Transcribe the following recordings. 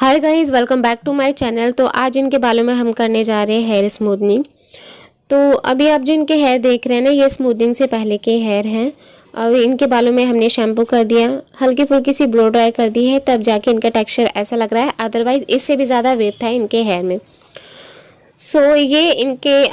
Hi guys, welcome back to my channel. तो आज इनके बालों में हम करने जा रहे हैं हेयर स्मूथनिंग। तो अभी आप जो इनके हेयर देख रहे हैं ना, ये स्मूथनिंग से पहले के हेयर हैं। अब इनके बालों में हमने शैम्पू कर दिया, हल्की फुल्की सी ब्लो ड्राई कर दी है, तब जाके इनका टेक्सचर ऐसा लग रहा है। अदरवाइज़ इससे भी ज़्यादा वेव था इनके हेयर में। सो ये इनके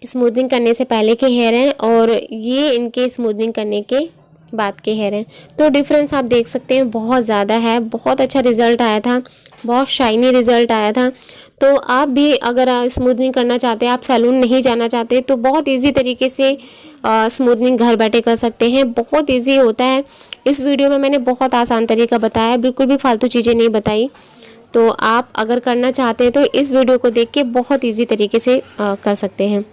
स्मूथनिंग करने से पहले के हेयर हैं और ये इनके स्मूथनिंग करने के बाद के हेयर हैं। तो डिफरेंस आप देख सकते हैं, बहुत ज़्यादा है। बहुत अच्छा रिज़ल्ट आया था, बहुत शाइनी रिज़ल्ट आया था। तो आप भी अगर स्मूथनिंग करना चाहते हैं, आप सैलून नहीं जाना चाहते, तो बहुत इजी तरीके से स्मूथनिंग घर बैठे कर सकते हैं। बहुत इजी होता है। इस वीडियो में मैंने बहुत आसान तरीका बताया है, बिल्कुल भी फालतू चीज़ें नहीं बताई। तो आप अगर करना चाहते हैं तो इस वीडियो को देख के बहुत ईजी तरीके से कर सकते हैं।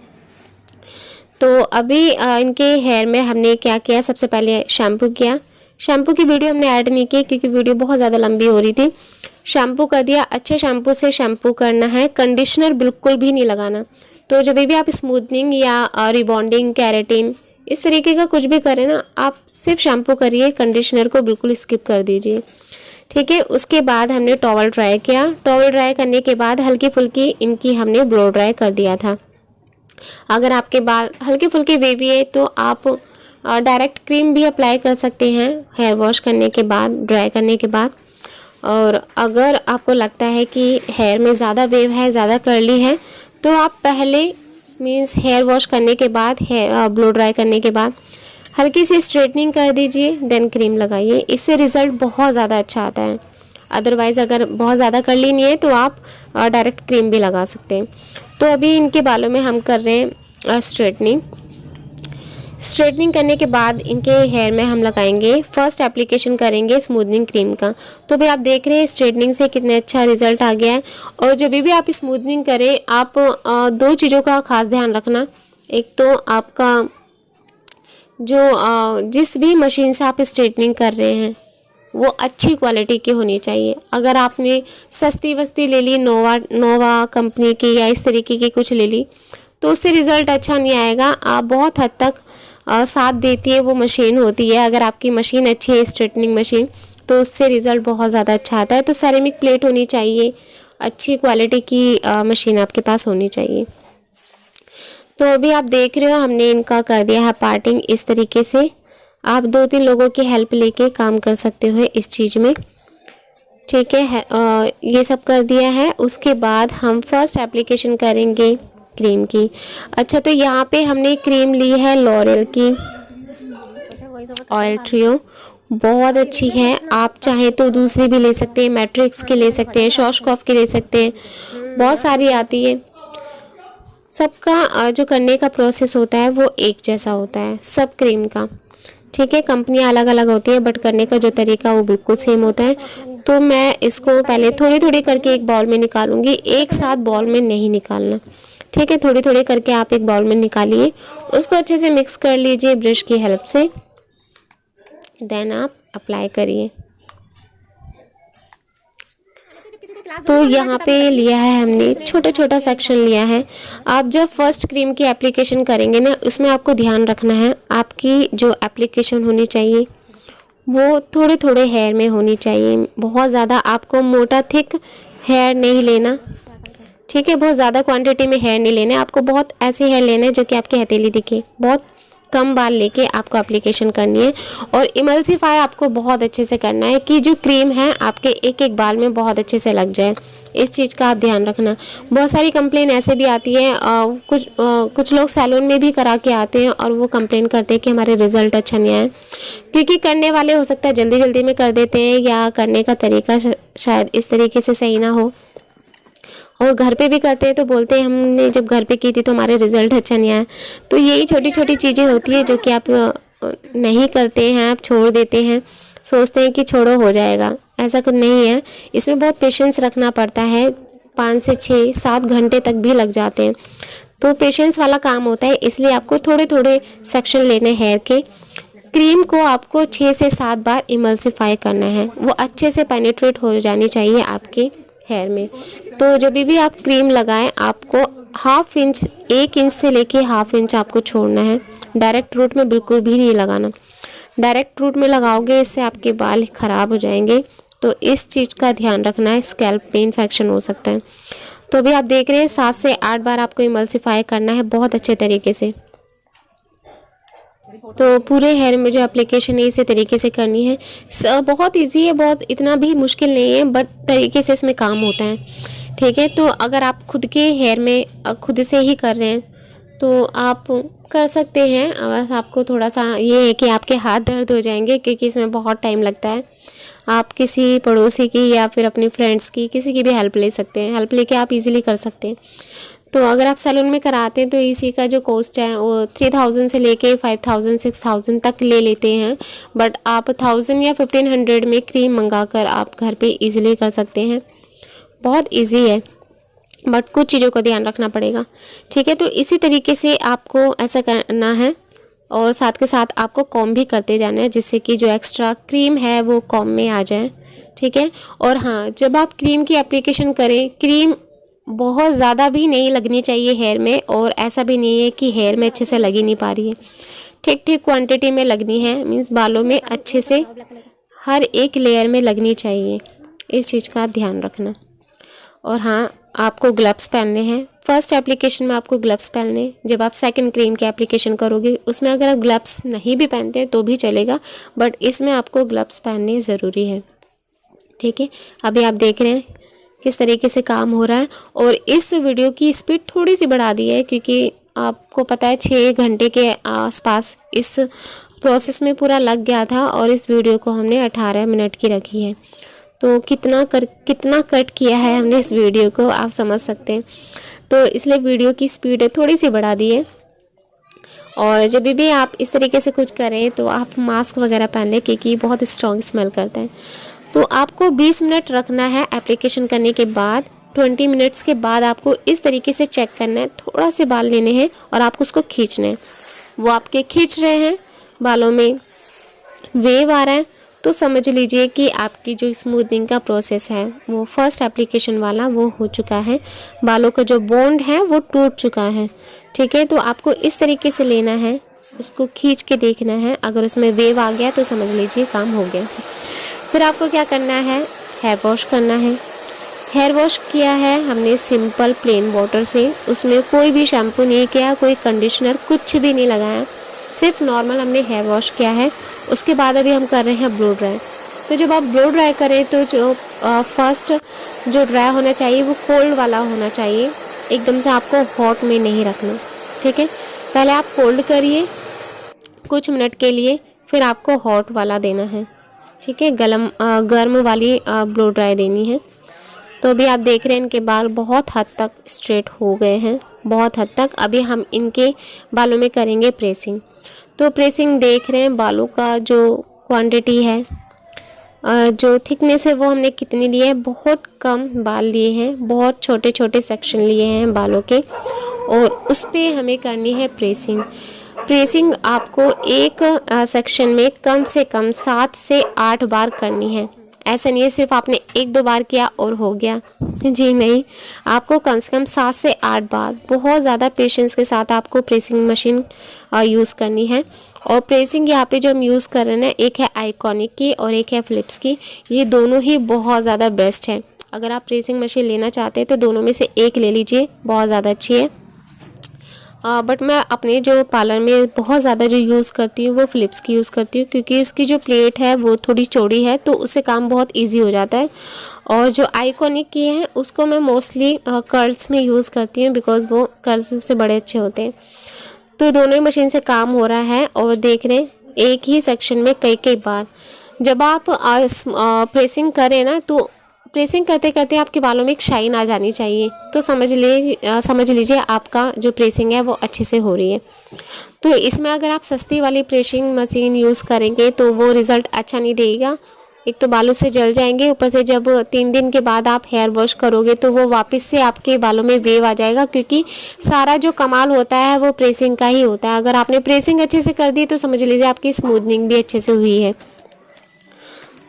तो अभी इनके हेयर में हमने क्या किया, सबसे पहले शैम्पू किया। शैम्पू की वीडियो हमने ऐड नहीं की क्योंकि वीडियो बहुत ज़्यादा लंबी हो रही थी। शैम्पू कर दिया, अच्छे शैम्पू से शैम्पू करना है, कंडीशनर बिल्कुल भी नहीं लगाना। तो जब भी आप स्मूथनिंग या रिबॉन्डिंग, केराटिन इस तरीके का कुछ भी करें ना, आप सिर्फ शैम्पू करिए, कंडीशनर को बिल्कुल स्किप कर दीजिए, ठीक है। उसके बाद हमने टॉवल ड्राई किया। टॉवल ड्राई करने के बाद हल्की फुल्की इनकी हमने ब्लो ड्राई कर दिया था। अगर आपके बाल हल्के फुल्के वेवी है तो आप डायरेक्ट क्रीम भी अप्लाई कर सकते हैं हेयर वॉश करने के बाद, ड्राई करने के बाद। और अगर आपको लगता है कि हेयर में ज़्यादा वेव है, ज़्यादा कर्ली है, तो आप पहले मीन्स हेयर वॉश करने के बाद, ब्लो ड्राई करने के बाद हल्की सी स्ट्रेटनिंग कर दीजिए, देन क्रीम लगाइए। इससे रिज़ल्ट बहुत ज़्यादा अच्छा आता है। अदरवाइज़ अगर बहुत ज़्यादा कर्ली नहीं है तो आप डायरेक्ट क्रीम भी लगा सकते हैं। तो अभी इनके बालों में हम कर रहे हैं स्ट्रेटनिंग। स्ट्रेटनिंग करने के बाद इनके हेयर में हम लगाएंगे, फर्स्ट एप्लीकेशन करेंगे स्मूथनिंग क्रीम का। तो भी आप देख रहे हैं स्ट्रेटनिंग से कितने अच्छा रिजल्ट आ गया है। और जब भी आप स्मूथनिंग करें, आप दो चीज़ों का खास ध्यान रखना। एक तो आपका जो जिस भी मशीन से आप स्ट्रेटनिंग कर रहे हैं वो अच्छी क्वालिटी की होनी चाहिए। अगर आपने सस्ती वस्ती ले ली, नोवा कंपनी की या इस तरीके की कुछ ले ली, तो उससे रिज़ल्ट अच्छा नहीं आएगा। आप बहुत हद तक साथ देती है वो मशीन होती है। अगर आपकी मशीन अच्छी है, स्ट्रेटनिंग मशीन, तो उससे रिज़ल्ट बहुत ज़्यादा अच्छा आता है। तो सेरेमिक प्लेट होनी चाहिए, अच्छी क्वालिटी की मशीन आपके पास होनी चाहिए। तो अभी आप देख रहे हो हमने इनका कर दिया है पार्टिंग इस तरीके से। आप 2-3 लोगों की हेल्प लेके काम कर सकते हो इस चीज़ में, ठीक है। ये सब कर दिया है। उसके बाद हम फर्स्ट एप्लीकेशन करेंगे क्रीम की। अच्छा, तो यहाँ पे हमने क्रीम ली है लॉरियल की ऑयल ट्रियो, बहुत अच्छी है। आप चाहे तो दूसरी भी ले सकते हैं, मैट्रिक्स की ले सकते हैं, शॉशकॉफ की ले सकते हैं, बहुत सारी आती है। सबका जो करने का प्रोसेस होता है वो एक जैसा होता है, सब क्रीम का, ठीक है। कंपनियाँ अलग अलग होती है, बट करने का जो तरीका वो बिल्कुल सेम होता है। तो मैं इसको पहले थोड़ी थोड़ी करके एक बाउल में निकालूंगी, एक साथ बाउल में नहीं निकालना, ठीक है। थोड़ी थोड़ी करके आप एक बाउल में निकालिए, उसको अच्छे से मिक्स कर लीजिए ब्रश की हेल्प से, देन आप अप्लाई करिए। तो यहाँ पे लिया है हमने छोटा छोटा सेक्शन लिया है। आप जब फर्स्ट क्रीम की एप्लीकेशन करेंगे ना, उसमें आपको ध्यान रखना है आपकी जो एप्लीकेशन होनी चाहिए वो थोड़े थोड़े हेयर में होनी चाहिए। बहुत ज़्यादा आपको मोटा थिक हेयर नहीं लेना, ठीक है। बहुत ज़्यादा क्वांटिटी में हेयर नहीं लेने, आपको बहुत ऐसे हेयर लेने जो कि आपकी हथेली दिखे। बहुत कम बाल लेके आपको एप्लीकेशन करनी है। और इमल्सीफाई आपको बहुत अच्छे से करना है कि जो क्रीम है आपके एक एक बाल में बहुत अच्छे से लग जाए। इस चीज़ का आप ध्यान रखना। बहुत सारी कंप्लेन ऐसे भी आती है, कुछ लोग सैलून में भी करा के आते हैं और वो कंप्लेन करते हैं कि हमारे रिज़ल्ट अच्छा नहीं आया, क्योंकि करने वाले हो सकता है जल्दी जल्दी में कर देते हैं या करने का तरीका शायद इस तरीके से सही ना हो। और घर पे भी करते हैं तो बोलते हैं हमने जब घर पे की थी तो हमारे रिज़ल्ट अच्छा नहीं आया। तो यही छोटी छोटी चीज़ें होती है जो कि आप नहीं करते हैं, आप छोड़ देते हैं, सोचते हैं कि छोड़ो हो जाएगा। ऐसा कुछ नहीं है, इसमें बहुत पेशेंस रखना पड़ता है। 5 से 6-7 घंटे तक भी लग जाते हैं। तो पेशेंस वाला काम होता है, इसलिए आपको थोड़े थोड़े सेक्शन लेने हेयर के। क्रीम को आपको 6 से 7 बार इमल्सीफाई करना है, वो अच्छे से पेनिट्रेट हो जानी चाहिए आपके हेयर में। तो जब भी आप क्रीम लगाएं, आपको 1/2 इंच, 1 इंच से लेके 1/2 इंच आपको छोड़ना है। डायरेक्ट रूट में बिल्कुल भी नहीं लगाना। डायरेक्ट रूट में लगाओगे इससे आपके बाल ख़राब हो जाएंगे तो इस चीज़ का ध्यान रखना है, स्कैल्प में इन्फेक्शन हो सकता है। तो अभी आप देख रहे हैं 7 से 8 बार आपको इमल्सिफाई करना है बहुत अच्छे तरीके से। तो पूरे हेयर में जो एप्लीकेशन है इसी तरीके से करनी है। बहुत इजी है, बहुत इतना भी मुश्किल नहीं है, बट तरीके से इसमें काम होता है, ठीक है। तो अगर आप खुद के हेयर में खुद से ही कर रहे हैं तो आप कर सकते हैं। बस आपको थोड़ा सा ये है कि आपके हाथ दर्द हो जाएंगे क्योंकि इसमें बहुत टाइम लगता है। आप किसी पड़ोसी की या फिर अपनी फ्रेंड्स की किसी की भी हेल्प ले सकते हैं, हेल्प लेके आप इजीली कर सकते हैं। तो अगर आप सैलून में कराते हैं तो इसी का जो कॉस्ट है वो 3000 से लेके 5000 6000 तक ले लेते हैं, बट आप 1000 या 1500 में क्रीम मंगाकर आप घर पे इजीली कर सकते हैं। बहुत इजी है, बट कुछ चीज़ों का ध्यान रखना पड़ेगा, ठीक है। तो इसी तरीके से आपको ऐसा करना है और साथ के साथ आपको कॉम्ब भी करते जाना है जिससे कि जो एक्स्ट्रा क्रीम है वो कॉम्ब में आ जाए, ठीक है। और हाँ, जब आप क्रीम की एप्लीकेशन करें, क्रीम बहुत ज़्यादा भी नहीं लगनी चाहिए हेयर में, और ऐसा भी नहीं है कि हेयर में अच्छे से लग ही नहीं पा रही है। ठीक ठीक क्वांटिटी में लगनी है, मीन्स बालों में अच्छे से हर एक लेयर में लगनी चाहिए, इस चीज़ का आप ध्यान रखना। और हाँ, आपको ग्लव्स पहनने हैं। फर्स्ट एप्लीकेशन में आपको ग्लव्स पहनने हैं। जब आप सेकंड क्रीम की एप्लीकेशन करोगे उसमें अगर आप ग्लव्स नहीं भी पहनते हैं तो भी चलेगा, बट इसमें आपको ग्लव्स पहनने ज़रूरी है, ठीक है। अभी आप देख रहे हैं किस तरीके से काम हो रहा है, और इस वीडियो की स्पीड थोड़ी सी बढ़ा दी है क्योंकि आपको पता है 6 घंटे के आसपास इस प्रोसेस में पूरा लग गया था, और इस वीडियो को हमने 18 मिनट की रखी है। तो कितना कट किया है हमने इस वीडियो को, आप समझ सकते हैं। तो इसलिए वीडियो की स्पीड थोड़ी सी बढ़ा दी है। और जब भी आप इस तरीके से कुछ करें तो आप मास्क वगैरह पहन लें क्योंकि बहुत स्ट्रॉन्ग स्मेल करता है। तो आपको 20 मिनट रखना है एप्लीकेशन करने के बाद। 20 मिनट्स के बाद आपको इस तरीके से चेक करना है, थोड़ा से बाल लेने हैं और आपको उसको खींचना है। वो आपके खींच रहे हैं, बालों में वेव आ रहा है, तो समझ लीजिए कि आपकी जो स्मूथनिंग का प्रोसेस है वो फर्स्ट एप्लीकेशन वाला वो हो चुका है, बालों का जो बॉन्ड है वो टूट चुका है, ठीक है। तो आपको इस तरीके से लेना है, उसको खींच के देखना है, अगर उसमें वेव आ गया तो समझ लीजिए काम हो गया। फिर आपको क्या करना है, हेयर वॉश करना है। हेयर वॉश किया है हमने सिंपल प्लेन वाटर से, उसमें कोई भी शैम्पू नहीं किया, कोई कंडीशनर कुछ भी नहीं लगाया, सिर्फ नॉर्मल हमने हेयर वॉश किया है। उसके बाद अभी हम कर रहे हैं ब्लो ड्राई। तो जब आप ब्लो ड्राई करें तो जो फर्स्ट जो ड्राई होना चाहिए वो कोल्ड वाला होना चाहिए, एकदम से आपको हॉट में नहीं रखना, ठीक है। पहले आप कोल्ड करिए कुछ मिनट के लिए, फिर आपको हॉट वाला देना है, ठीक है। गर्म वाली ब्लो ड्राई देनी है। तो अभी आप देख रहे हैं इनके बाल बहुत हद तक स्ट्रेट हो गए हैं, बहुत हद तक। अभी हम इनके बालों में करेंगे प्रेसिंग। तो प्रेसिंग देख रहे हैं, बालों का जो क्वांटिटी है, जो थिकनेस है वो हमने कितनी ली है, बहुत कम बाल लिए हैं, बहुत छोटे छोटे सेक्शन लिए हैं बालों के, और उस पर हमें करनी है प्रेसिंग। प्रेसिंग आपको एक सेक्शन में कम से कम 7 से 8 बार करनी है। ऐसा नहीं है सिर्फ आपने 1-2 बार किया और हो गया, जी नहीं, आपको कम से कम 7 से 8 बार बहुत ज़्यादा पेशेंस के साथ आपको प्रेसिंग मशीन यूज़ करनी है। और प्रेसिंग यहाँ पे जो हम यूज़ कर रहे हैं, एक है आइकॉनिक की और एक है फ़िलिप्स की, ये दोनों ही बहुत ज़्यादा बेस्ट है। अगर आप प्रेसिंग मशीन लेना चाहते हैं तो दोनों में से एक ले लीजिए, बहुत ज़्यादा अच्छी है। बट मैं अपने जो पार्लर में बहुत ज़्यादा जो यूज़ करती हूँ वो फ़िलिप्स की यूज़ करती हूँ क्योंकि उसकी जो प्लेट है वो थोड़ी चौड़ी है, तो उससे काम बहुत इजी हो जाता है। और जो आइकॉनिक की है उसको मैं मोस्टली कर्ल्स में यूज़ करती हूँ बिकॉज़ वो कर्ल्स उससे बड़े अच्छे होते हैं। तो दोनों ही मशीन से काम हो रहा है, और देख रहे हैं एक ही सेक्शन में कई कई बार। जब आप प्रेसिंग करें ना, तो प्रेसिंग करते करते आपके बालों में एक शाइन आ जानी चाहिए, तो समझ लीजिए आपका जो प्रेसिंग है वो अच्छे से हो रही है। तो इसमें अगर आप सस्ती वाली प्रेसिंग मशीन यूज़ करेंगे तो वो रिज़ल्ट अच्छा नहीं देगा। एक तो बालों से जल जाएंगे, ऊपर से जब 3 दिन के बाद आप हेयर वॉश करोगे तो वो वापस से आपके बालों में वेव आ जाएगा, क्योंकि सारा जो कमाल होता है वो प्रेसिंग का ही होता है। अगर आपने प्रेसिंग अच्छे से कर दी तो समझ लीजिए आपकी स्मूथनिंग भी अच्छे से हुई है।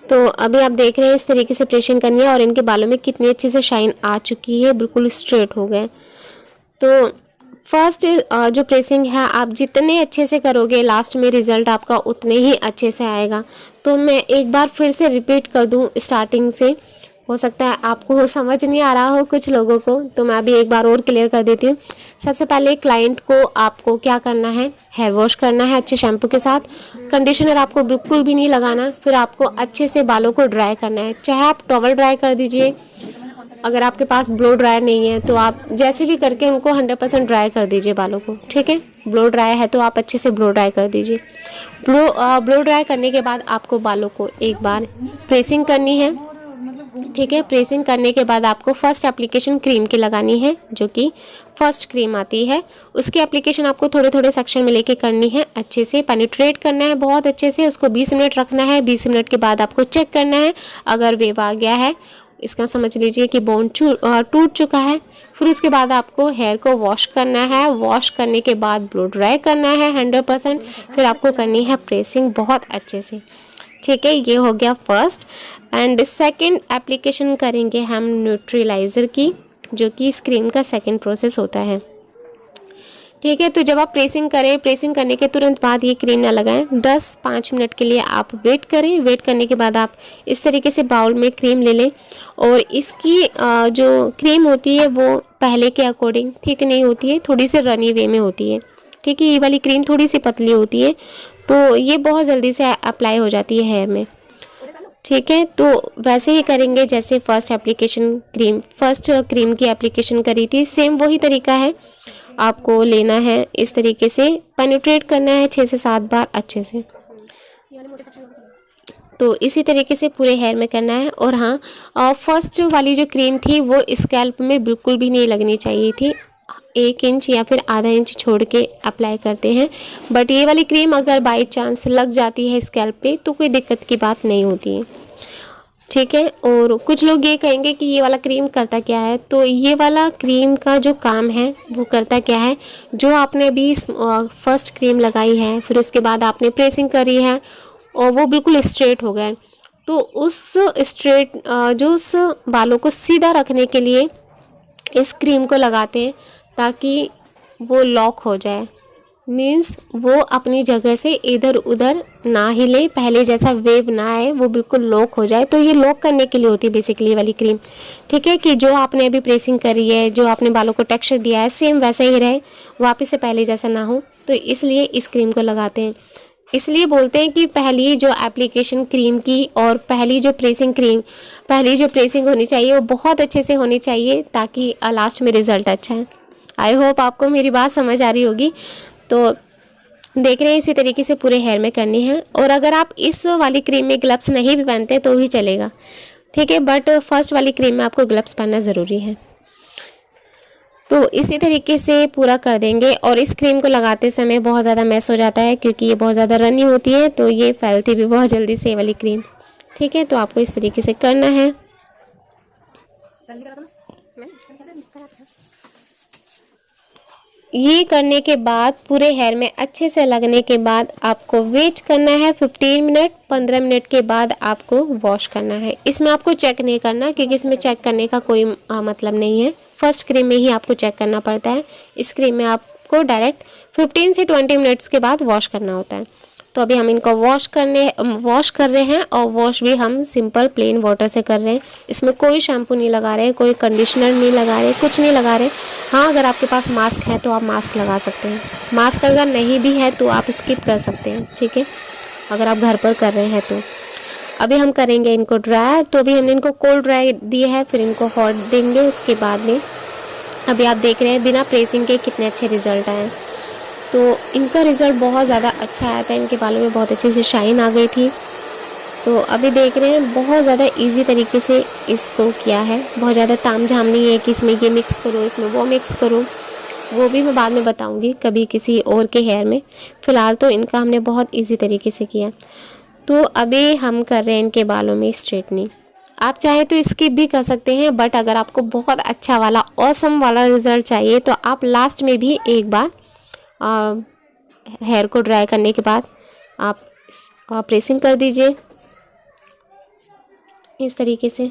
तो अभी आप देख रहे हैं इस तरीके से प्रेसिंग करनी है, और इनके बालों में कितनी अच्छे से शाइन आ चुकी है, बिल्कुल स्ट्रेट हो गए। तो फर्स्ट जो प्रेसिंग है आप जितने अच्छे से करोगे लास्ट में रिज़ल्ट आपका उतने ही अच्छे से आएगा। तो मैं एक बार फिर से रिपीट कर दूं स्टार्टिंग से, हो सकता है आपको समझ नहीं आ रहा हो कुछ लोगों को, तो मैं अभी एक बार और क्लियर कर देती हूँ। सबसे पहले क्लाइंट को आपको क्या करना है, हेयर वॉश करना है अच्छे शैम्पू के साथ। कंडीशनर आपको बिल्कुल भी नहीं लगाना। फिर आपको अच्छे से बालों को ड्राई करना है, चाहे आप टॉवल ड्राई कर दीजिए, अगर आपके पास ब्लो ड्रायर नहीं है तो आप जैसे भी करके उनको 100% ड्राई कर दीजिए बालों को, ठीक है। ब्लो ड्राई है तो आप अच्छे से ब्लो ड्राई कर दीजिए। ब्लो ड्राई करने के बाद आपको बालों को एक बार प्रेसिंग करनी है, ठीक है। प्रेसिंग करने के बाद आपको फर्स्ट एप्लीकेशन क्रीम की लगानी है, जो कि फर्स्ट क्रीम आती है। उसकी एप्लीकेशन आपको थोड़े थोड़े सेक्शन में लेके करनी है, अच्छे से पेनिट्रेट करना है बहुत अच्छे से। उसको 20 मिनट रखना है। 20 मिनट के बाद आपको चेक करना है, अगर वेव आ गया है इसका समझ लीजिए कि बोन टूट चुका है। फिर उसके बाद आपको हेयर को वॉश करना है। वॉश करने के बाद ब्लो ड्राई करना है 100%। फिर आपको करनी है प्रेसिंग बहुत अच्छे से, ठीक है। ये हो गया फर्स्ट। एंड सेकंड एप्लीकेशन करेंगे हम न्यूट्रलाइज़र की, जो कि इस क्रीम का सेकंड प्रोसेस होता है, ठीक है। तो जब आप प्रेसिंग करें, प्रेसिंग करने के तुरंत बाद ये क्रीम ना लगाएं। 10-5 मिनट के लिए आप वेट करें। वेट करने के बाद आप इस तरीके से बाउल में क्रीम ले लें। और इसकी जो क्रीम होती है वो पहले के अकॉर्डिंग थिक नहीं होती है, थोड़ी सी रनी वे में होती है, ठीक है। ये वाली क्रीम थोड़ी सी पतली होती है, तो ये बहुत जल्दी से अप्लाई हो जाती है हेयर में, ठीक है। तो वैसे ही करेंगे जैसे फर्स्ट क्रीम की एप्लीकेशन करी थी, सेम वही तरीका है। आपको लेना है इस तरीके से, पेनिट्रेट करना है 6 से 7 बार अच्छे से। तो इसी तरीके से पूरे हेयर में करना है। और हाँ, फर्स्ट वाली जो क्रीम थी वो स्कैल्प में बिल्कुल भी नहीं लगनी चाहिए थी। 1 इंच या फिर आधा इंच छोड़ के अप्लाई करते हैं। बट ये वाली क्रीम अगर बाई चांस लग जाती है स्कैल्प पे तो कोई दिक्कत की बात नहीं होती है, ठीक है। और कुछ लोग ये कहेंगे कि ये वाला क्रीम करता क्या है, तो ये वाला क्रीम का जो काम है वो करता क्या है, जो आपने अभी फर्स्ट क्रीम लगाई है, फिर उसके बाद आपने प्रेसिंग करी है और वो बिल्कुल स्ट्रेट हो गए, तो उस बालों को सीधा रखने के लिए इस क्रीम को लगाते हैं, ताकि वो लॉक हो जाए। मीन्स वो अपनी जगह से इधर उधर ना हिले, पहले जैसा वेव ना आए, वो बिल्कुल लॉक हो जाए। तो ये लॉक करने के लिए होती है बेसिकली वाली क्रीम, ठीक है। कि जो आपने अभी प्रेसिंग करी है, जो आपने बालों को टेक्सचर दिया है, सेम वैसे ही रहे, वापस से पहले जैसा ना हो। तो इसलिए इस क्रीम को लगाते हैं। इसलिए बोलते हैं कि पहली जो एप्लीकेशन क्रीम की और पहली जो प्रेसिंग होनी चाहिए वो बहुत अच्छे से होनी चाहिए, ताकि लास्ट में रिज़ल्ट अच्छा है। आई होप आपको मेरी बात समझ आ रही होगी। तो देख रहे हैं इसी तरीके से पूरे हेयर में करनी है। और अगर आप इस वाली क्रीम में ग्लव्स नहीं भी पहनते तो भी चलेगा, ठीक है। बट फर्स्ट वाली क्रीम में आपको ग्लव्स पहनना ज़रूरी है। तो इसी तरीके से पूरा कर देंगे। और इस क्रीम को लगाते समय बहुत ज़्यादा मैस हो जाता है, क्योंकि ये बहुत ज़्यादा रनी होती है, तो ये फैलती भी बहुत जल्दी से वाली क्रीम, ठीक है। तो आपको इस तरीके से करना है। ये करने के बाद पूरे हेयर में अच्छे से लगने के बाद आपको वेट करना है 15 मिनट। 15 मिनट के बाद आपको वॉश करना है। इसमें आपको चेक नहीं करना, क्योंकि इसमें चेक करने का कोई मतलब नहीं है। फर्स्ट क्रीम में ही आपको चेक करना पड़ता है। इस क्रीम में आपको डायरेक्ट 15 से 20 मिनट्स के बाद वॉश करना होता है। तो अभी हम इनको वॉश कर रहे हैं, और वॉश भी हम सिंपल प्लेन वाटर से कर रहे हैं। इसमें कोई शैम्पू नहीं लगा रहे, कोई कंडीशनर नहीं लगा रहे, कुछ नहीं लगा रहे। हाँ, अगर आपके पास मास्क है तो आप मास्क लगा सकते हैं। मास्क अगर नहीं भी है तो आप स्किप कर सकते हैं, ठीक है, अगर आप घर पर कर रहे हैं तो। अभी हम करेंगे इनको ड्राई। तो अभी हमने इनको कोल्ड ड्राई दिए है, फिर इनको हॉट देंगे। उसके बाद में अभी आप देख रहे हैं बिना प्रेसिंग के कितने अच्छे रिज़ल्ट आए। तो इनका रिज़ल्ट बहुत ज़्यादा अच्छा आया था। इनके बालों में बहुत अच्छे से शाइन आ गई थी। तो अभी देख रहे हैं बहुत ज़्यादा इजी तरीके से इसको किया है। बहुत ज़्यादा तामझाम नहीं है कि इसमें ये मिक्स करो, इसमें वो मिक्स करो, वो भी मैं बाद में बताऊंगी कभी किसी और के हेयर में। फ़िलहाल तो इनका हमने बहुत इजी तरीके से किया। तो अभी हम कर रहे हैं इनके बालों में स्ट्रेटनिंग। आप चाहे तो स्किप भी कर सकते हैं, बट अगर आपको बहुत अच्छा वाला ऑसम वाला रिज़ल्ट चाहिए तो आप लास्ट में भी एक बार हेयर को ड्राई करने के बाद आप प्रेसिंग कर दीजिए इस तरीके से।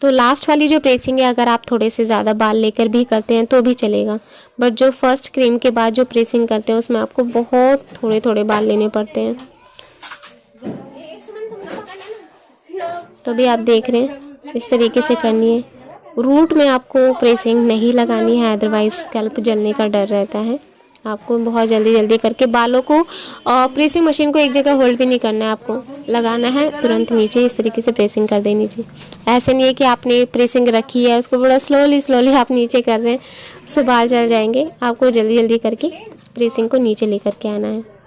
तो लास्ट वाली जो प्रेसिंग है अगर आप थोड़े से ज़्यादा बाल लेकर भी करते हैं तो भी चलेगा, बट जो फर्स्ट क्रीम के बाद जो प्रेसिंग करते हैं उसमें आपको बहुत थोड़े थोड़े बाल लेने पड़ते हैं। तो भी आप देख रहे हैं इस तरीके से करनी है। रूट में आपको प्रेसिंग नहीं लगानी है, अदरवाइज स्कैल्प जलने का डर रहता है। आपको बहुत जल्दी जल्दी करके बालों को प्रेसिंग मशीन को एक जगह होल्ड भी नहीं करना है, आपको लगाना है तुरंत नीचे, इस तरीके से प्रेसिंग कर देनी चाहिए। ऐसे नहीं है कि आपने प्रेसिंग रखी है उसको बड़ा स्लोली स्लोली आप नीचे कर रहे हैं, उससे बाल जल जाएंगे। आपको जल्दी जल्दी करके प्रेसिंग को नीचे लेकर के आना है।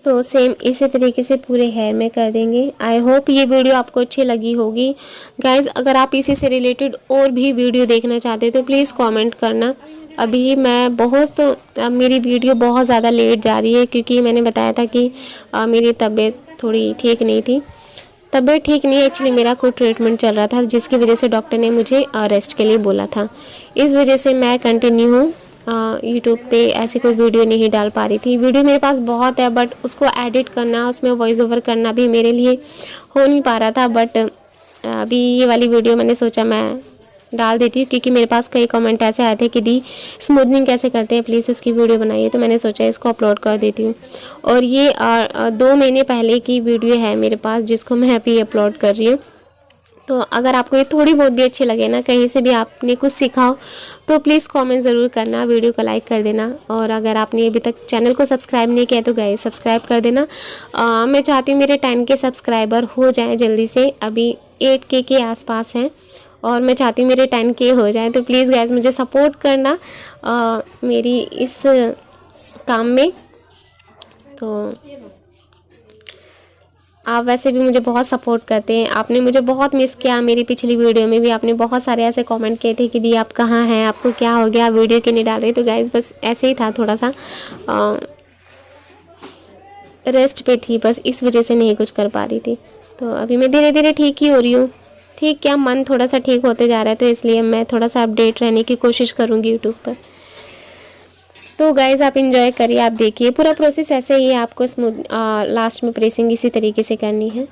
तो सेम इसी तरीके से पूरे हेयर में कर देंगे। आई होप ये वीडियो आपको अच्छी लगी होगी गाइज़। अगर आप इसी से रिलेटेड और भी वीडियो देखना चाहते हैं तो प्लीज़ कमेंट करना। अभी मैं मेरी वीडियो बहुत ज़्यादा लेट जा रही है क्योंकि मैंने बताया था कि मेरी तबीयत थोड़ी ठीक नहीं थी। तबीयत ठीक नहीं है एक्चुअली, मेरा कोई ट्रीटमेंट चल रहा था जिसकी वजह से डॉक्टर ने मुझे रेस्ट के लिए बोला था। इस वजह से मैं कंटिन्यू हूँ यूट्यूब पे ऐसी कोई वीडियो नहीं डाल पा रही थी। वीडियो मेरे पास बहुत है बट उसको एडिट करना, उसमें वॉइस ओवर करना भी मेरे लिए हो नहीं पा रहा था। बट अभी ये वाली वीडियो मैंने सोचा मैं डाल देती हूँ क्योंकि मेरे पास कई कमेंट ऐसे आए थे कि दी स्मूथनिंग कैसे करते हैं, प्लीज़ उसकी वीडियो बनाइए। तो मैंने सोचा इसको अपलोड कर देती हूँ। और ये 2 महीने पहले की वीडियो है मेरे पास जिसको मैं अभी अपलोड कर रही हूँ। तो अगर आपको ये थोड़ी बहुत भी अच्छी लगे ना, कहीं से भी आपने कुछ सीखा हो तो प्लीज़ कमेंट ज़रूर करना, वीडियो को लाइक कर देना। और अगर आपने अभी तक चैनल को सब्सक्राइब नहीं किया तो गाइस सब्सक्राइब कर देना। मैं चाहती हूँ मेरे 10 के सब्सक्राइबर हो जाएं जल्दी से, अभी 8K के आसपास हैं और मैं चाहती हूँ मेरे 10K हो जाए। तो प्लीज़ गाइस मुझे सपोर्ट करना मेरी इस काम में। तो आप वैसे भी मुझे बहुत सपोर्ट करते हैं, आपने मुझे बहुत मिस किया। मेरी पिछली वीडियो में भी आपने बहुत सारे ऐसे कमेंट किए थे कि दी आप कहाँ हैं, आपको क्या हो गया, वीडियो क्यों नहीं डाल रही। तो गाइस बस ऐसे ही था, थोड़ा सा रेस्ट पे थी, बस इस वजह से नहीं कुछ कर पा रही थी। तो अभी मैं धीरे धीरे ठीक ही हो रही हूँ। ठीक क्या, मन थोड़ा सा ठीक होते जा रहा है, तो इसलिए मैं थोड़ा सा अपडेट रहने की कोशिश करूँगी यूट्यूब पर। तो गाइज़ आप इंजॉय करिए, आप देखिए पूरा प्रोसेस ऐसे ही है। आपको स्मूथ लास्ट में प्रेसिंग इसी तरीके से करनी है।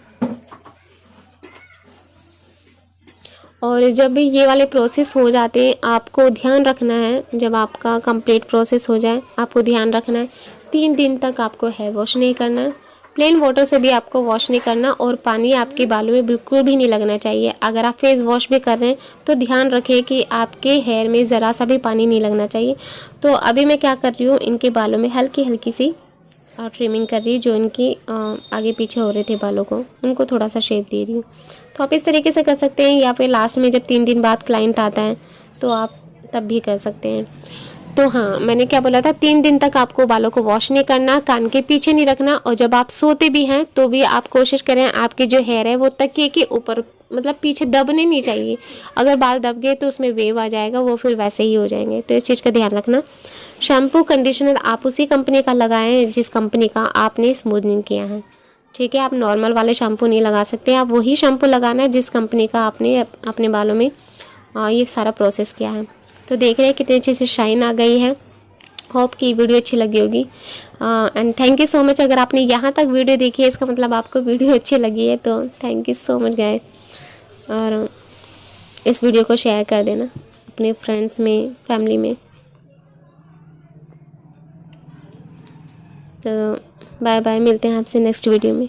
और जब भी ये वाले प्रोसेस हो जाते हैं आपको ध्यान रखना है, जब आपका कंप्लीट प्रोसेस हो जाए आपको ध्यान रखना है 3 दिन तक आपको हेयर वॉश नहीं करना है, प्लेन वाटर से भी आपको वॉश नहीं करना और पानी आपके बालों में बिल्कुल भी नहीं लगना चाहिए। अगर आप फेस वॉश भी कर रहे हैं तो ध्यान रखें कि आपके हेयर में ज़रा सा भी पानी नहीं लगना चाहिए। तो अभी मैं क्या कर रही हूँ, इनके बालों में हल्की हल्की सी ट्रिमिंग कर रही हूँ, जो इनकी आगे पीछे हो रहे थे बालों को, उनको थोड़ा सा शेप दे रही हूँ। तो आप इस तरीके से कर सकते हैं, या फिर लास्ट में जब 3 दिन बाद क्लाइंट आता है तो आप तब भी कर सकते हैं। तो हाँ, मैंने क्या बोला था, 3 दिन तक आपको बालों को वॉश नहीं करना, कान के पीछे नहीं रखना, और जब आप सोते भी हैं तो भी आप कोशिश करें आपके जो हेयर है वो तकिए के ऊपर, मतलब पीछे दबने नहीं चाहिए। अगर बाल दब गए तो उसमें वेव आ जाएगा, वो फिर वैसे ही हो जाएंगे। तो इस चीज़ का ध्यान रखना। शैम्पू कंडीशनर आप उसी कंपनी का लगाएं जिस कंपनी का आपने स्मूथनिंग किया है, ठीक है। आप नॉर्मल वाले शैम्पू नहीं लगा सकते, आप वही शैम्पू लगाना है जिस कंपनी का आपने अपने बालों में ये सारा प्रोसेस किया है। तो देख रहे हैं कितनी अच्छे से शाइन आ गई है। होप कि वीडियो अच्छी लगी होगी and thank you so much. अगर आपने यहाँ तक वीडियो देखी है इसका मतलब आपको वीडियो अच्छी लगी है, तो thank you so much guys. और इस वीडियो को शेयर कर देना अपने फ्रेंड्स में, फैमिली में। तो बाय बाय, मिलते हैं आपसे नेक्स्ट वीडियो में।